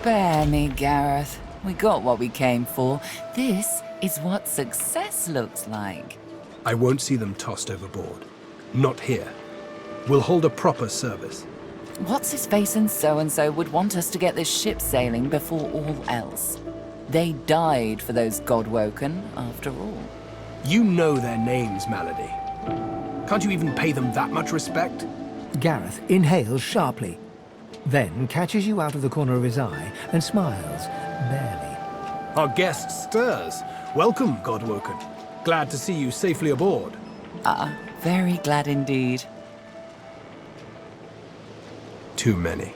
Spare me, Gareth. We got what we came for. This is what success looks like. I won't see them tossed overboard. Not here. We'll hold a proper service. What's-his-face and so-and-so would want us to get this ship sailing before all else. They died for those Godwoken, after all. You know their names, Malady. Can't you even pay them that much respect? Gareth inhales sharply, then catches you out of the corner of his eye and smiles, barely. Our guest stirs. Welcome, Godwoken. Glad to see you safely aboard. Very glad indeed. Too many.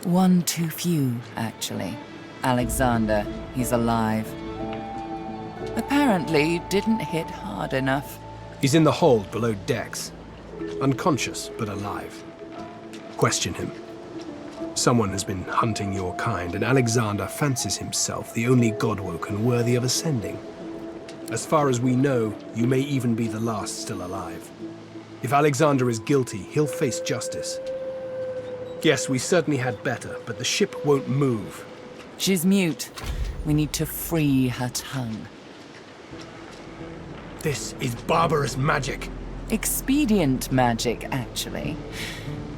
One too few, actually. Alexander, he's alive. Apparently didn't hit hard enough. He's in the hold below decks. Unconscious, but alive. Question him. Someone has been hunting your kind, and Alexander fancies himself the only Godwoken worthy of ascending. As far as we know, you may even be the last still alive. If Alexander is guilty, he'll face justice. Yes, we certainly had better, but the ship won't move. She's mute. We need to free her tongue. This is barbarous magic. Expedient magic, actually.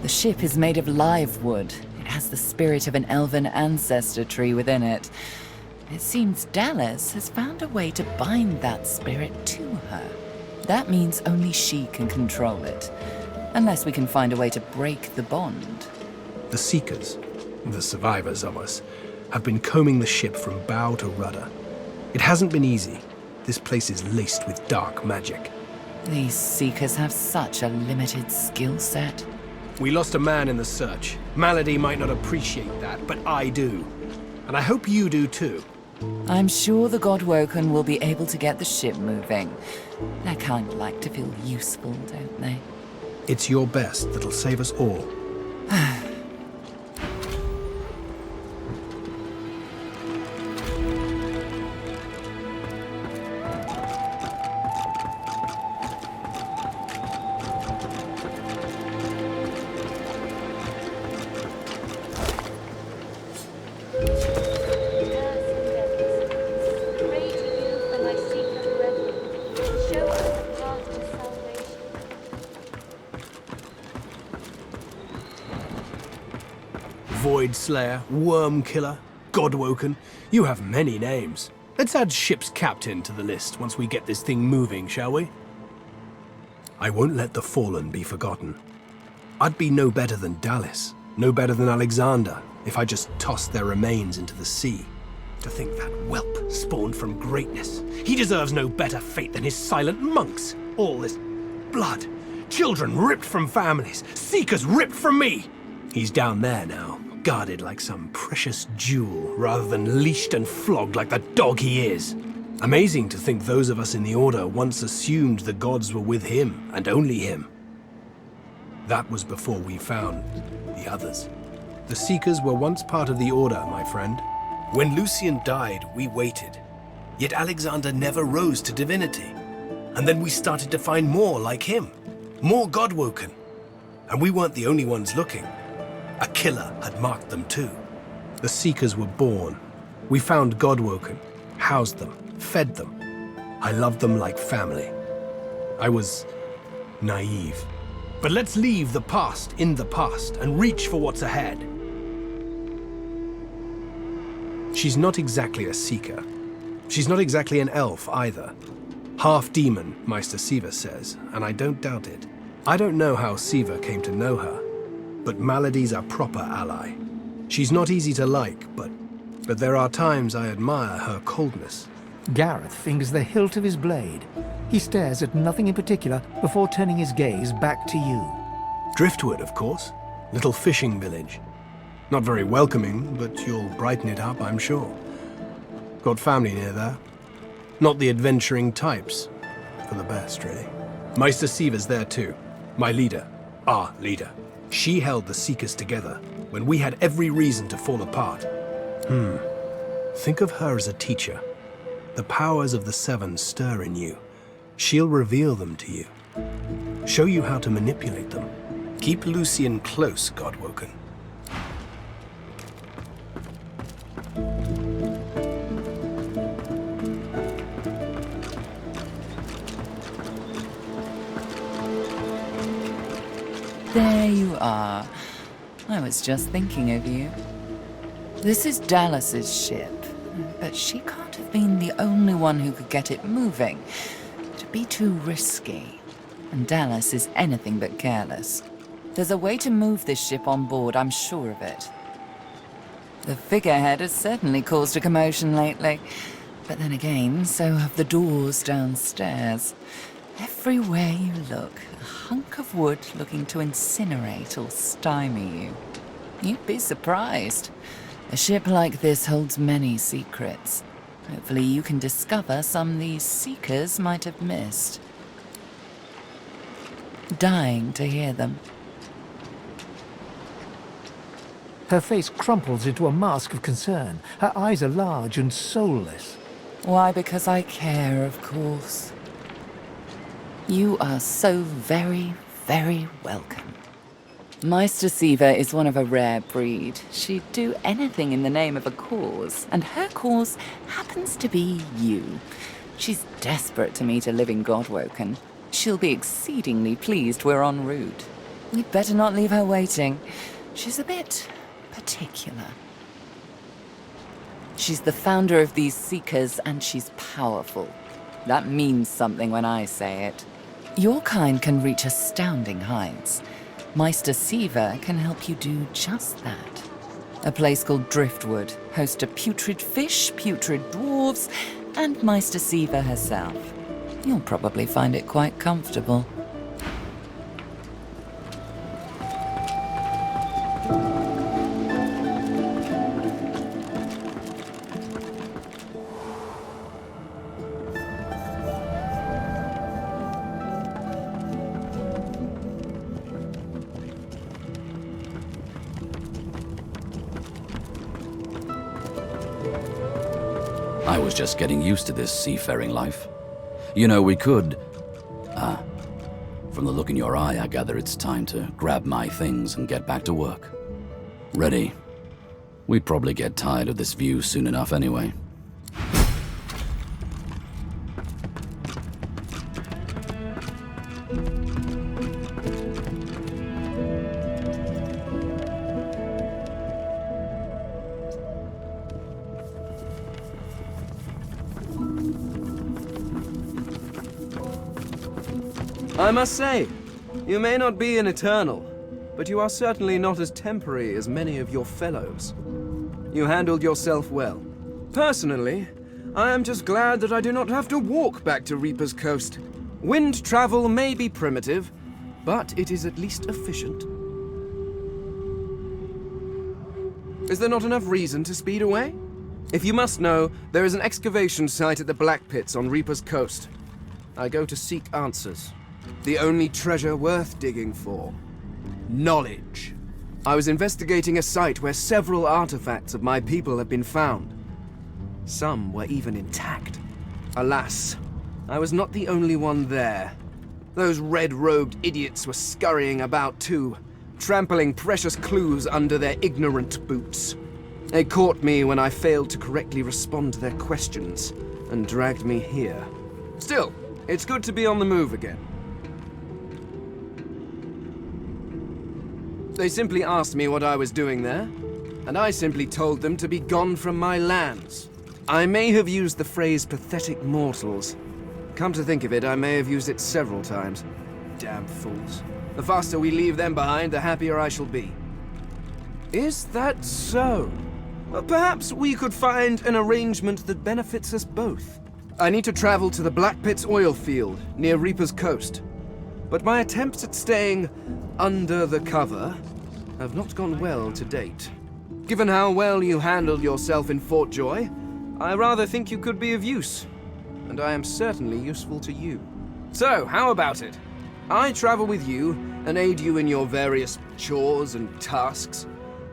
The ship is made of live wood. It has the spirit of an elven ancestor tree within it. It seems Dallas has found a way to bind that spirit to her. That means only she can control it. Unless we can find a way to break the bond. The Seekers, the survivors of us, have been combing the ship from bow to rudder. It hasn't been easy. This place is laced with dark magic. These Seekers have such a limited skill set. We lost a man in the search. Malady might not appreciate that, but I do. And I hope you do too. I'm sure the Godwoken will be able to get the ship moving. They kind of like to feel useful, don't they? It's your best that'll save us all. Void Slayer, Worm Killer, Godwoken. You have many names. Let's add ship's captain to the list once we get this thing moving, shall we? I won't let the fallen be forgotten. I'd be no better than Dallas, no better than Alexander, if I just tossed their remains into the sea. To think that whelp spawned from greatness. He deserves no better fate than his silent monks. All this blood. Children ripped from families. Seekers ripped from me. He's down there now, guarded like some precious jewel, rather than leashed and flogged like the dog he is. Amazing to think those of us in the Order once assumed the gods were with him, and only him. That was before we found the others. The Seekers were once part of the Order, my friend. When Lucian died, we waited. Yet Alexander never rose to divinity. And then we started to find more like him. More Godwoken. And we weren't the only ones looking. A killer had marked them too. The Seekers were born. We found Godwoken, housed them, fed them. I loved them like family. I was naive. But let's leave the past in the past and reach for what's ahead. She's not exactly a Seeker. She's not exactly an elf either. Half demon, Meister Siva says, and I don't doubt it. I don't know how Siva came to know her, but Malady's a proper ally. She's not easy to like, but there are times I admire her coldness. Gareth fingers the hilt of his blade. He stares at nothing in particular before turning his gaze back to you. Driftwood, of course. Little fishing village. Not very welcoming, but you'll brighten it up, I'm sure. Got family near there. Not the adventuring types. For the best, really. Meister Siva's there too. My leader. Our leader. She held the Seekers together when we had every reason to fall apart. Think of her as a teacher. The powers of the Seven stir in you. She'll reveal them to you. Show you how to manipulate them. Keep Lucian close, Godwoken. There you are. I was just thinking of you. This is Dallas's ship, but she can't have been the only one who could get it moving. It'd be too risky, and Dallas is anything but careless. There's a way to move this ship on board, I'm sure of it. The Figurehead has certainly caused a commotion lately, but then again, so have the doors downstairs. Everywhere you look, a hunk of wood looking to incinerate or stymie you. You'd be surprised. A ship like this holds many secrets. Hopefully you can discover some these seekers might have missed. Dying to hear them. Her face crumples into a mask of concern. Her eyes are large and soulless. Why, because I care, of course. You are so very, very welcome. Meister Siva is one of a rare breed. She'd do anything in the name of a cause, and her cause happens to be you. She's desperate to meet a living Godwoken. She'll be exceedingly pleased we're en route. We'd better not leave her waiting. She's a bit particular. She's the founder of these Seekers, and she's powerful. That means something when I say it. Your kind can reach astounding heights. Meister Siva can help you do just that. A place called Driftwood hosts a putrid fish, putrid dwarves, and Meister Siva herself. You'll probably find it quite comfortable. I was just getting used to this seafaring life. You know, we could... From the look in your eye, I gather it's time to grab my things and get back to work. Ready? We'd probably get tired of this view soon enough anyway. I must say, you may not be an eternal, but you are certainly not as temporary as many of your fellows. You handled yourself well. Personally, I am just glad that I do not have to walk back to Reaper's Coast. Wind travel may be primitive, but it is at least efficient. Is there not enough reason to speed away? If you must know, there is an excavation site at the Black Pits on Reaper's Coast. I go to seek answers. The only treasure worth digging for. Knowledge. I was investigating a site where several artifacts of my people have been found. Some were even intact. Alas, I was not the only one there. Those red-robed idiots were scurrying about too, trampling precious clues under their ignorant boots. They caught me when I failed to correctly respond to their questions, and dragged me here. Still, it's good to be on the move again. They simply asked me what I was doing there, and I simply told them to be gone from my lands. I may have used the phrase pathetic mortals. Come to think of it, I may have used it several times. Damn fools. The faster we leave them behind, the happier I shall be. Is that so? Well, perhaps we could find an arrangement that benefits us both. I need to travel to the Black Pits oil field near Reaper's Coast. But my attempts at staying under the cover have not gone well to date. Given how well you handled yourself in Fort Joy, I rather think you could be of use. And I am certainly useful to you. So, how about it? I travel with you and aid you in your various chores and tasks,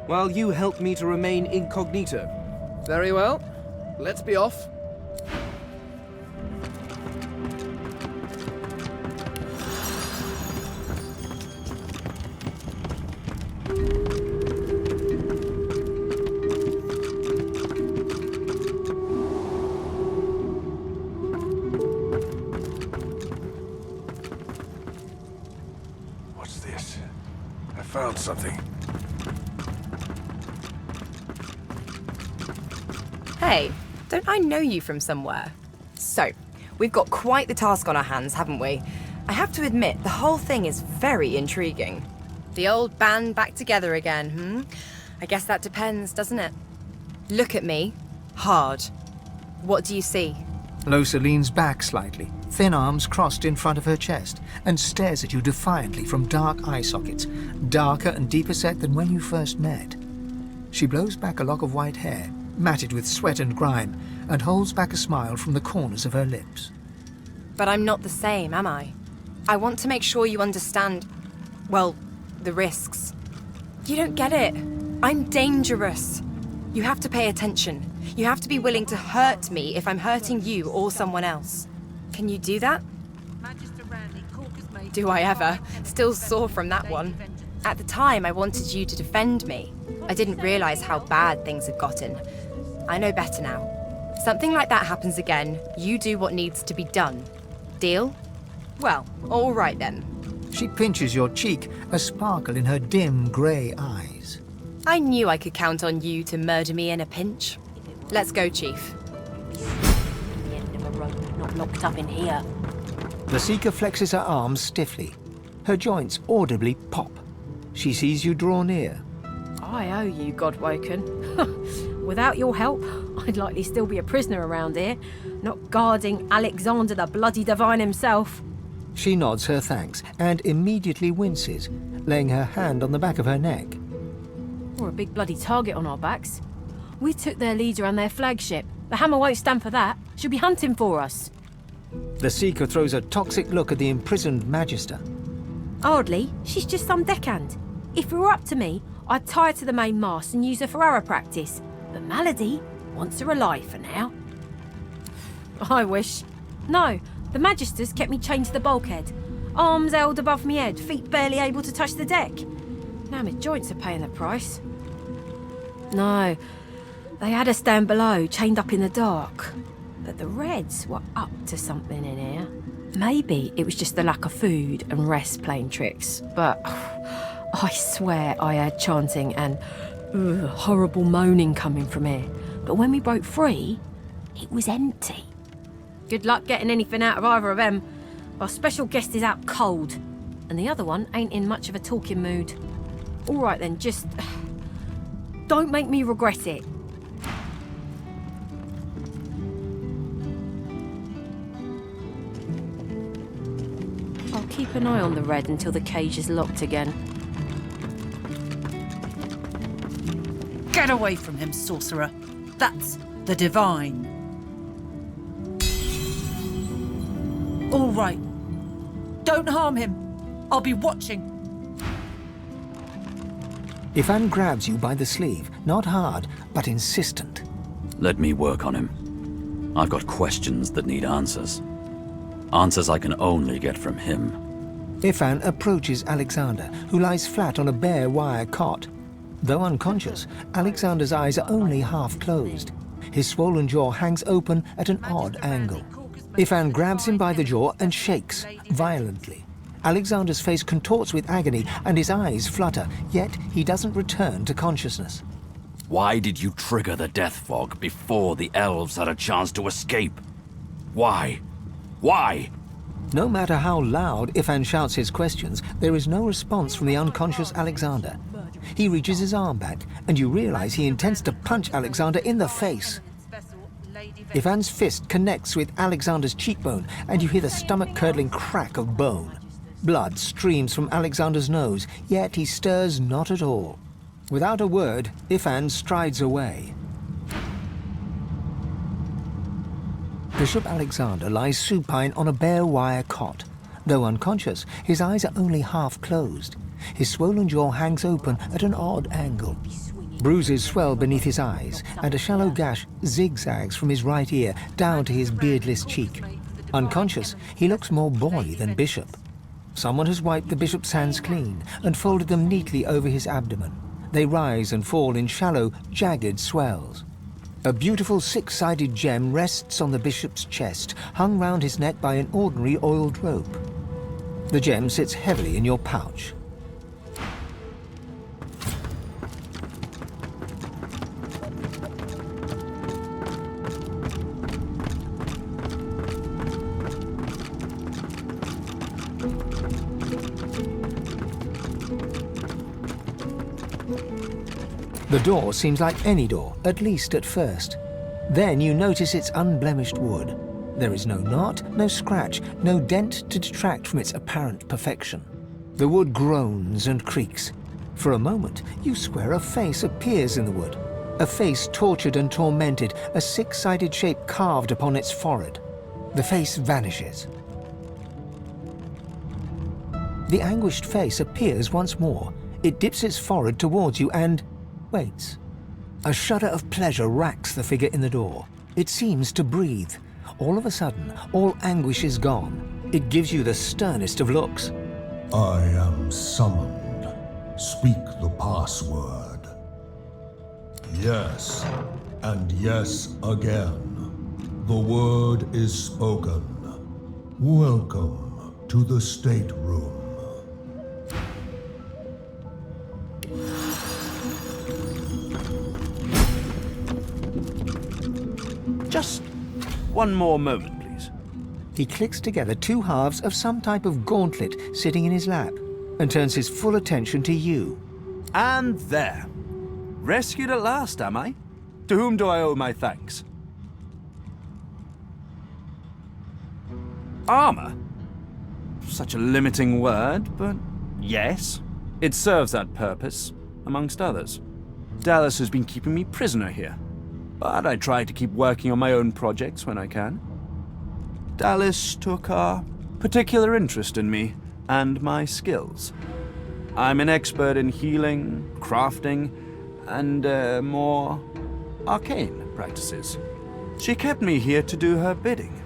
while you help me to remain incognito. Very well. Let's be off. got something. Hey, don't I know you from somewhere? So, we've got quite the task on our hands, haven't we? I have to admit, the whole thing is very intriguing. The old band back together again, I guess that depends, doesn't it? Look at me. Hard. What do you see? Lohse leans back slightly, thin arms crossed in front of her chest, and stares at you defiantly from dark eye sockets, darker and deeper set than when you first met. She blows back a lock of white hair, matted with sweat and grime, and holds back a smile from the corners of her lips. But I'm not the same, am I? I want to make sure you understand, well, the risks. You don't get it. I'm dangerous. You have to pay attention. You have to be willing to hurt me if I'm hurting you or someone else. Can you do that? Do I ever? Still sore from that one. At the time, I wanted you to defend me. I didn't realize how bad things had gotten. I know better now. Something like that happens again, you do what needs to be done. Deal? Well, all right then. She pinches your cheek, a sparkle in her dim grey eyes. I knew I could count on you to murder me in a pinch. Let's go, Chief. The end of a rope, not locked up in here. The Seeker flexes her arms stiffly. Her joints audibly pop. She sees you draw near. I owe you, Godwoken. Without your help, I'd likely still be a prisoner around here, not guarding Alexander the bloody divine himself. She nods her thanks and immediately winces, laying her hand on the back of her neck. We're a big bloody target on our backs. We took their leader and their flagship. The Hammer won't stand for that. She'll be hunting for us. The Seeker throws a toxic look at the imprisoned Magister. Hardly. She's just some deckhand. If it were up to me, I'd tie her to the main mast and use her for arrow practice. But Malady wants her alive for now. I wish. No, the Magisters kept me chained to the bulkhead. Arms held above me head, feet barely able to touch the deck. Now my joints are paying the price. No, they had us down below, chained up in the dark. But the Reds were up to something in here. Maybe it was just the lack of food and rest playing tricks, but I swear I heard chanting and horrible moaning coming from here. But when we broke free, it was empty. Good luck getting anything out of either of them. Our special guest is out cold, and the other one ain't in much of a talking mood. All right then, just don't make me regret it. I'll keep an eye on the Red until the cage is locked again. Get away from him, sorcerer. That's the divine. All right. Don't harm him. I'll be watching. Ifan grabs you by the sleeve, not hard, but insistent. Let me work on him. I've got questions that need answers. Answers I can only get from him. Ifan approaches Alexander, who lies flat on a bare wire cot. Though unconscious, Alexander's eyes are only half closed. His swollen jaw hangs open at an odd angle. Ifan grabs him by the jaw and shakes, violently. Alexander's face contorts with agony and his eyes flutter, yet he doesn't return to consciousness. Why did you trigger the death fog before the elves had a chance to escape? Why? Why? No matter how loud Ifan shouts his questions, there is no response from the unconscious Alexander. He reaches his arm back, and you realize he intends to punch Alexander in the face. Ifan's fist connects with Alexander's cheekbone, and you hear the stomach-curdling crack of bone. Blood streams from Alexander's nose, yet he stirs not at all. Without a word, Ifan strides away. Bishop Alexander lies supine on a bare wire cot. Though unconscious, his eyes are only half closed. His swollen jaw hangs open at an odd angle. Bruises swell beneath his eyes, and a shallow gash zigzags from his right ear down to his beardless cheek. Unconscious, he looks more boy than Bishop. Someone has wiped the Bishop's hands clean and folded them neatly over his abdomen. They rise and fall in shallow, jagged swells. A beautiful six-sided gem rests on the Bishop's chest, hung round his neck by an ordinary oiled rope. The gem sits heavily in your pouch. The door seems like any door, at least at first. Then you notice its unblemished wood. There is no knot, no scratch, no dent to detract from its apparent perfection. The wood groans and creaks. For a moment, you swear a face appears in the wood. A face tortured and tormented, a six-sided shape carved upon its forehead. The face vanishes. The anguished face appears once more. It dips its forehead towards you and waits. A shudder of pleasure racks the figure in the door. It seems to breathe. All of a sudden, all anguish is gone. It gives you the sternest of looks. I am summoned. Speak the password. Yes, and yes again. The word is spoken. Welcome to the stateroom. Just one more moment, please. He clicks together two halves of some type of gauntlet sitting in his lap and turns his full attention to you. And there. Rescued at last, am I? To whom do I owe my thanks? Armor? Such a limiting word, but yes. It serves that purpose, amongst others. Dallas has been keeping me prisoner here, but I try to keep working on my own projects when I can. Dallas took a particular interest in me and my skills. I'm an expert in healing, crafting, and more arcane practices. She kept me here to do her bidding,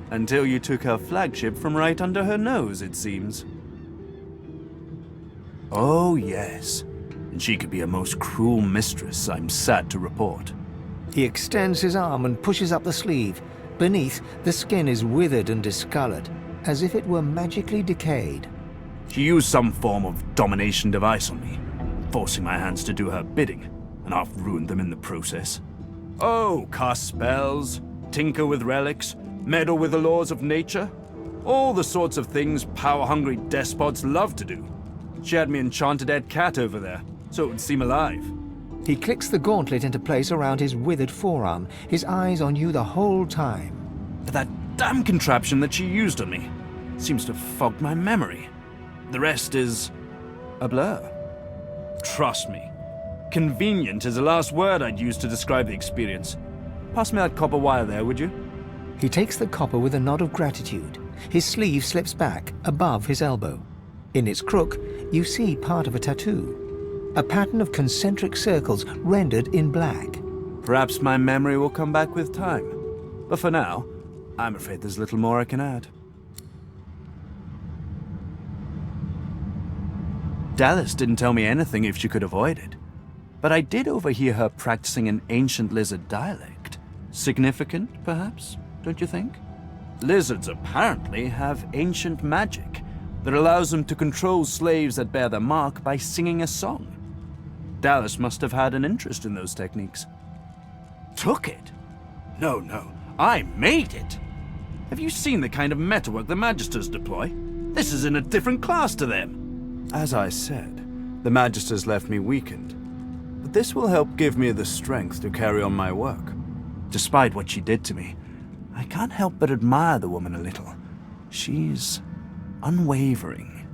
until you took her flagship from right under her nose, it seems. Oh, yes. And she could be a most cruel mistress, I'm sad to report. He extends his arm and pushes up the sleeve. Beneath, the skin is withered and discolored, as if it were magically decayed. She used some form of domination device on me, forcing my hands to do her bidding, and half ruined them in the process. Oh, cast spells, tinker with relics, meddle with the laws of nature. All the sorts of things power-hungry despots love to do. She had me enchanted dead cat over there, so it would seem alive. He clicks the gauntlet into place around his withered forearm, his eyes on you the whole time. But that damn contraption that she used on me seems to have fogged my memory. The rest is a blur. Trust me, convenient is the last word I'd use to describe the experience. Pass me that copper wire there, would you? He takes the copper with a nod of gratitude. His sleeve slips back, above his elbow. In its crook, you see part of a tattoo. A pattern of concentric circles rendered in black. Perhaps my memory will come back with time. But for now, I'm afraid there's little more I can add. Dallas didn't tell me anything if she could avoid it. But I did overhear her practicing an ancient lizard dialect. Significant, perhaps, don't you think? Lizards apparently have ancient magic that allows them to control slaves that bear their mark by singing a song. Dallas must have had an interest in those techniques. Took it? No, I made it! Have you seen the kind of metalwork the Magisters deploy? This is in a different class to them. As I said, the Magisters left me weakened. But this will help give me the strength to carry on my work. Despite what she did to me, I can't help but admire the woman a little. She's unwavering.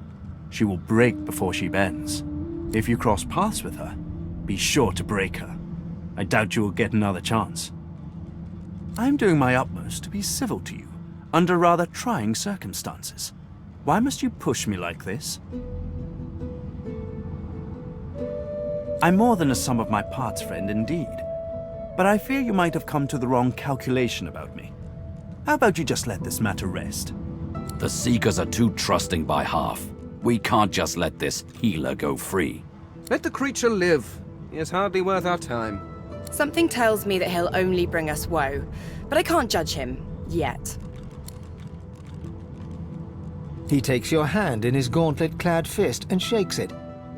She will break before she bends. If you cross paths with her, be sure to break her. I doubt you will get another chance. I'm doing my utmost to be civil to you, under rather trying circumstances. Why must you push me like this? I'm more than a sum of my parts, friend, indeed. But I fear you might have come to the wrong calculation about me. How about you just let this matter rest? The Seekers are too trusting by half. We can't just let this healer go free. Let the creature live. He is hardly worth our time. Something tells me that he'll only bring us woe, but I can't judge him yet. He takes your hand in his gauntlet-clad fist and shakes it.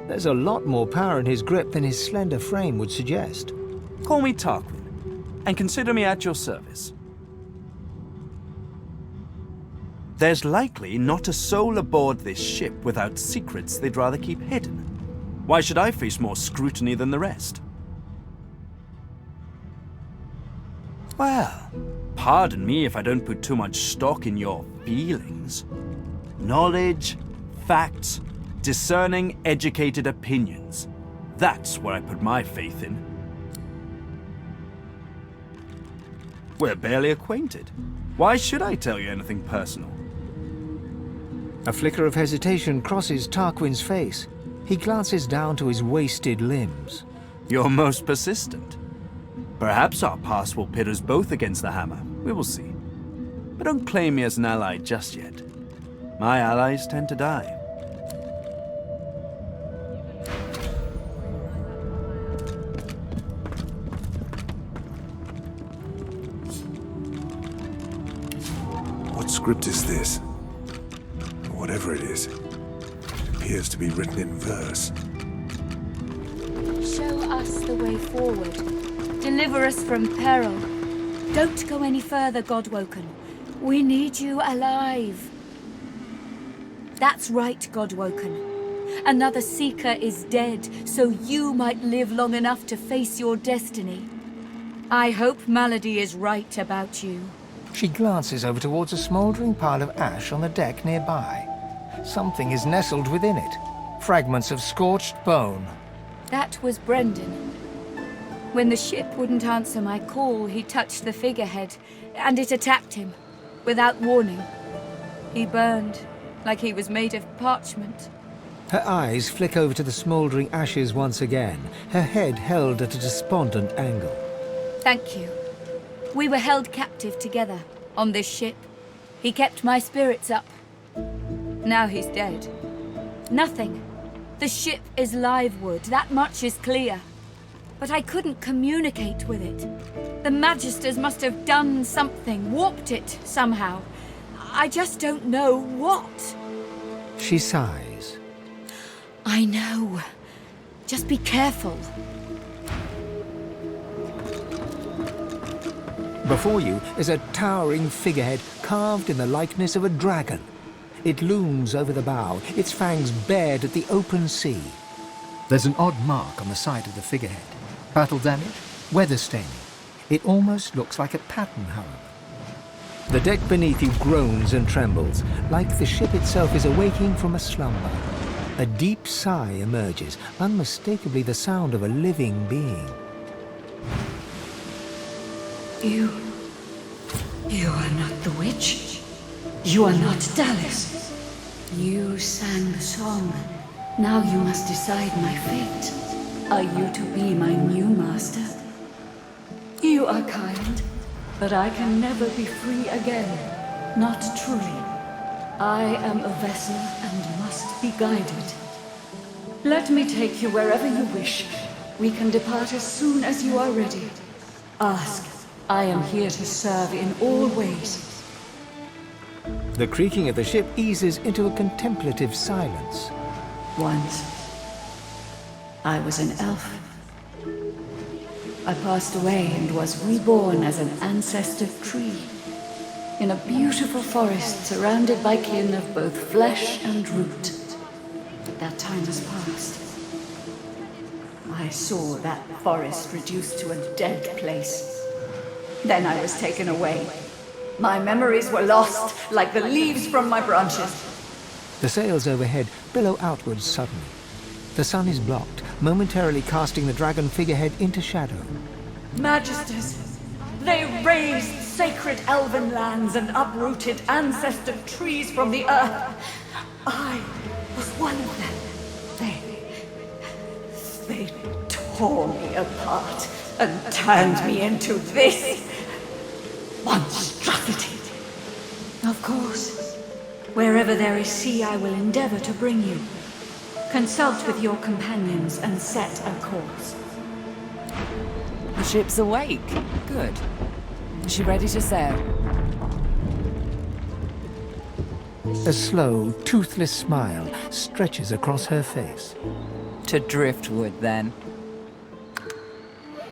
There's a lot more power in his grip than his slender frame would suggest. Call me Tarquin, and consider me at your service. There's likely not a soul aboard this ship without secrets they'd rather keep hidden. Why should I face more scrutiny than the rest? Well, pardon me if I don't put too much stock in your feelings. Knowledge, facts, discerning, educated opinions. That's where I put my faith in. We're barely acquainted. Why should I tell you anything personal? A flicker of hesitation crosses Tarquin's face. He glances down to his wasted limbs. You're most persistent. Perhaps our past will pit us both against the hammer. We will see. But don't claim me as an ally just yet. My allies tend to die. What script is this? Whatever it is, it appears to be written in verse. Show us the way forward. Deliver us from peril. Don't go any further, Godwoken. We need you alive. That's right, Godwoken. Another Seeker is dead, so you might live long enough to face your destiny. I hope Malady is right about you. She glances over towards a smouldering pile of ash on the deck nearby. Something is nestled within it. Fragments of scorched bone. That was Brendan. When the ship wouldn't answer my call, he touched the figurehead, and it attacked him, without warning. He burned, like he was made of parchment. Her eyes flick over to the smouldering ashes once again, her head held at a despondent angle. Thank you. We were held captive together, on this ship. He kept my spirits up. Now he's dead. Nothing. The ship is live wood, that much is clear. But I couldn't communicate with it. The Magisters must have done something, warped it somehow. I just don't know what. She sighs. I know. Just be careful. Before you is a towering figurehead carved in the likeness of a dragon. It looms over the bow, its fangs bared at the open sea. There's an odd mark on the side of the figurehead. Battle damage, weather staining. It almost looks like a pattern, however. The deck beneath you groans and trembles, like the ship itself is awaking from a slumber. A deep sigh emerges, unmistakably the sound of a living being. You are not the witch. You are not Dallas. You sang the song. Now you must decide my fate. Are you to be my new master? You are kind, but I can never be free again. Not truly. I am a vessel and must be guided. Let me take you wherever you wish. We can depart as soon as you are ready. Ask. I am here to serve in all ways. The creaking of the ship eases into a contemplative silence. Once, I was an elf. I passed away and was reborn as an ancestor tree in a beautiful forest surrounded by kin of both flesh and root. But that time has passed. I saw that forest reduced to a dead place. Then I was taken away. My memories were lost, like the leaves from my branches. The sails overhead billow outwards suddenly. The sun is blocked, momentarily casting the dragon figurehead into shadow. Magisters, they razed sacred elven lands and uprooted ancestor trees from the earth. I was one of them. They tore me apart and turned me into this monstrosity. Of course, wherever there is sea, I will endeavor to bring you. Consult with your companions and set a course. The ship's awake. Good. Is she ready to sail? A slow, toothless smile stretches across her face. To driftwood, then.